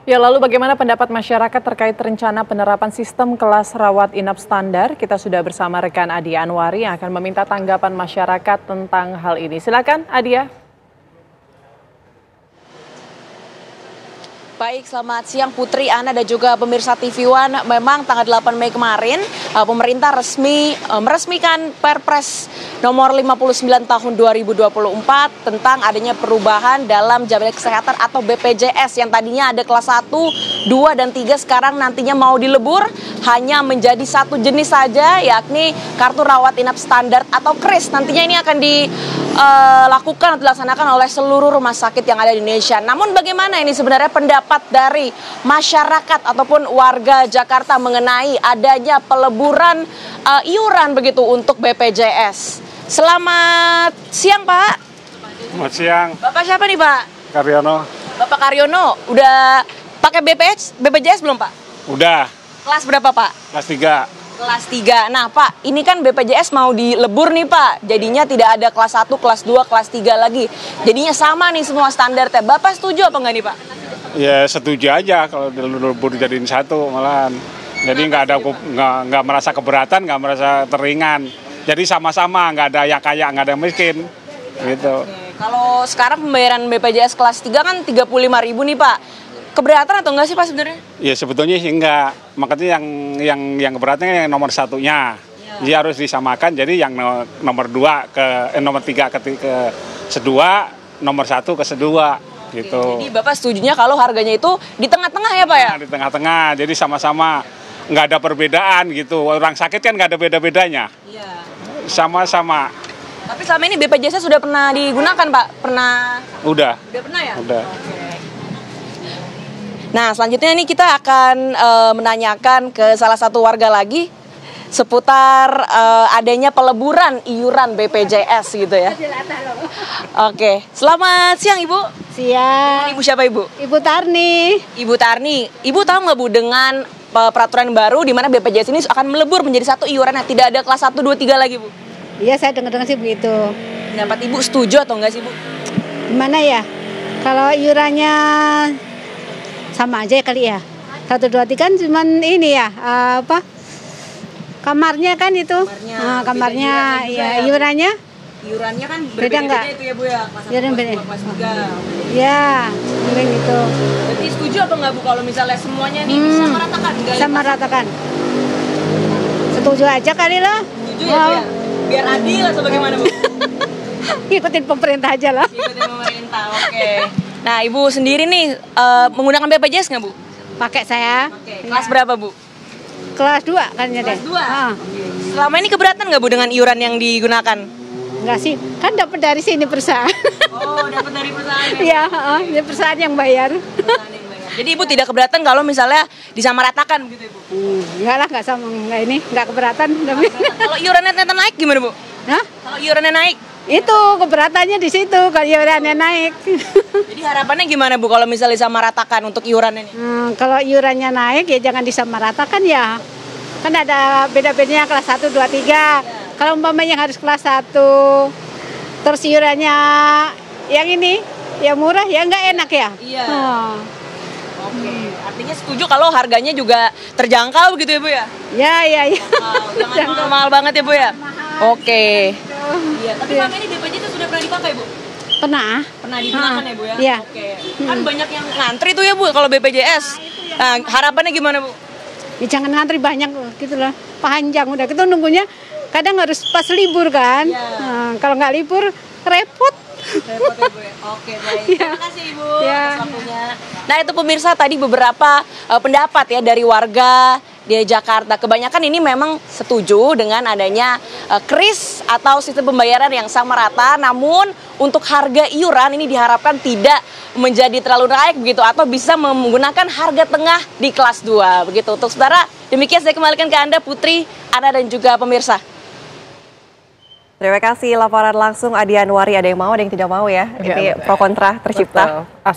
Ya, lalu bagaimana pendapat masyarakat terkait rencana penerapan sistem kelas rawat inap standar? Kita sudah bersama rekan Adia Anwari yang akan meminta tanggapan masyarakat tentang hal ini. Silakan, Adia. Baik, selamat siang Putri, Ana dan juga pemirsa TV One. Memang tanggal 8 Mei kemarin pemerintah meresmikan Perpres nomor 59 tahun 2024 tentang adanya perubahan dalam jaminan kesehatan atau BPJS yang tadinya ada kelas 1, 2, dan 3 sekarang nantinya mau dilebur hanya menjadi satu jenis saja, yakni kartu rawat inap standar atau KRIS. Nantinya ini akan dilakukan atau dilaksanakan oleh seluruh rumah sakit yang ada di Indonesia. Namun bagaimana ini sebenarnya pendapat dari masyarakat ataupun warga Jakarta mengenai adanya peleburan iuran begitu untuk BPJS? Selamat siang, Pak. Selamat siang. Bapak siapa nih, Pak? Karyono. Bapak Karyono, udah pakai BPJS belum, Pak? Udah. Kelas berapa, Pak? Kelas 3. Kelas 3. Nah, Pak, ini kan BPJS mau dilebur nih, Pak. Jadinya tidak ada kelas 1, kelas 2, kelas 3 lagi. Jadinya sama nih semua standarnya. Bapak setuju apa enggak nih, Pak? Ya setuju aja kalau dilebur jadiin satu malahan. Jadi nggak merasa keberatan, nggak merasa teringan. Jadi sama-sama, nggak ada yang kaya, nggak ada yang miskin. Gitu. Kalau sekarang pembayaran BPJS kelas 3 kan 35.000 nih, Pak. Keberatan atau enggak sih, Pak, sebenarnya? Ya sebetulnya sih enggak. Makanya yang keberatan yang nomor satunya. Jadi harus disamakan. Jadi yang nomor 2 nomor 3 ke kedua, nomor 1 ke kedua. Gitu. Jadi Bapak setujunya kalau harganya itu di tengah-tengah ya, Pak ya? Nah, di tengah-tengah. Jadi sama-sama nggak ada perbedaan gitu. Orang sakit kan nggak ada beda-bedanya. Iya. Sama-sama. Tapi selama ini BPJS sudah pernah digunakan, Pak? Pernah? Udah. Udah pernah ya? Udah. Oke. Nah, selanjutnya ini kita akan menanyakan ke salah satu warga lagi seputar adanya peleburan iuran BPJS gitu ya. Oke, selamat siang Ibu. Siang. Ibu siapa Ibu? Ibu Tarni. Ibu Tarni. Ibu tahu nggak Bu dengan peraturan baru di mana BPJS ini akan melebur menjadi satu iuran yang tidak ada kelas 1, 2, 3 lagi Bu? Iya, saya dengar sih begitu. Pendapat Ibu setuju atau enggak sih Bu? Gimana ya? Kalau iurannya sama aja kali ya. 1, 2, 3 kan cuman ini ya, kamarnya kan itu. Kamarnya ya, iurannya Iurannya kan beda nggak? Itu ya Bu ya, kelas 1, Iuran kelas beda. 2, kelas 3. Ya, mungkin gitu. Berarti setuju apa enggak Bu kalau misalnya semuanya nih bisa meratakan? Sama ratakan. Setuju aja kali lah. Setuju ya Bu ya? Biar adil atau bagaimana Bu? Ikutin pemerintah aja lah. Ikutin pemerintah, oke. Nah, Ibu sendiri nih menggunakan BPJS nggak Bu? Pakai saya. Oke. Kelas berapa Bu? Kelas 2 kan ya deh. Kelas 2? Selama ini keberatan nggak Bu dengan iuran yang digunakan? Enggak sih, kan dapat dari sini perusahaan. Oh, dapat dari perusahaan Iya, ini perusahaan yang bayar. Jadi Ibu tidak keberatan kalau misalnya disamaratakan gitu Ibu? Enggak lah, enggak sama, enggak ini, enggak keberatan. Kalau iurannya ternyata naik gimana Bu? Hah? Kalau iurannya naik? Itu keberatannya di situ, kalau iurannya naik. Jadi harapannya gimana Bu kalau misalnya disamaratakan untuk iurannya nih? Kalau iurannya naik ya jangan disamaratakan ya. Kan ada beda-bedanya kelas 1, 2, 3. Kalau umpamanya harus kelas 1, terus iurannya yang ini, yang murah ya enggak enak ya? Iya. Oke, artinya setuju kalau harganya juga terjangkau begitu ya Bu ya? Ya. Jangan mahal-mahal banget ya Bu ya? Oke. Iya, tapi selama ini BPJS itu sudah pernah dipakai Bu? Pernah. Pernah digunakan ya Bu ya? Iya. Oke. Kan banyak yang ngantri tuh ya Bu kalau BPJS. Nah, harapannya gimana Bu? Ya, jangan ngantri banyak gitu loh, panjang udah kita nunggunya kadang harus pas libur kan. Kalau nggak libur repot. Repot ya Bu ya? Oke, baik. Terima kasih Ibu atas waktunya. Nah, itu pemirsa tadi beberapa pendapat ya dari warga di Jakarta. Kebanyakan ini memang setuju dengan adanya KRIS atau sistem pembayaran yang sama rata, namun untuk harga iuran ini diharapkan tidak menjadi terlalu naik begitu atau bisa menggunakan harga tengah di kelas 2 begitu. Untuk saudara, demikian saya kembalikan ke Anda Putri, Ana dan juga pemirsa. Terima kasih laporan langsung Adia Anwari. Ada yang mau, ada yang tidak mau ya. Ini pro kontra tercipta. Betul.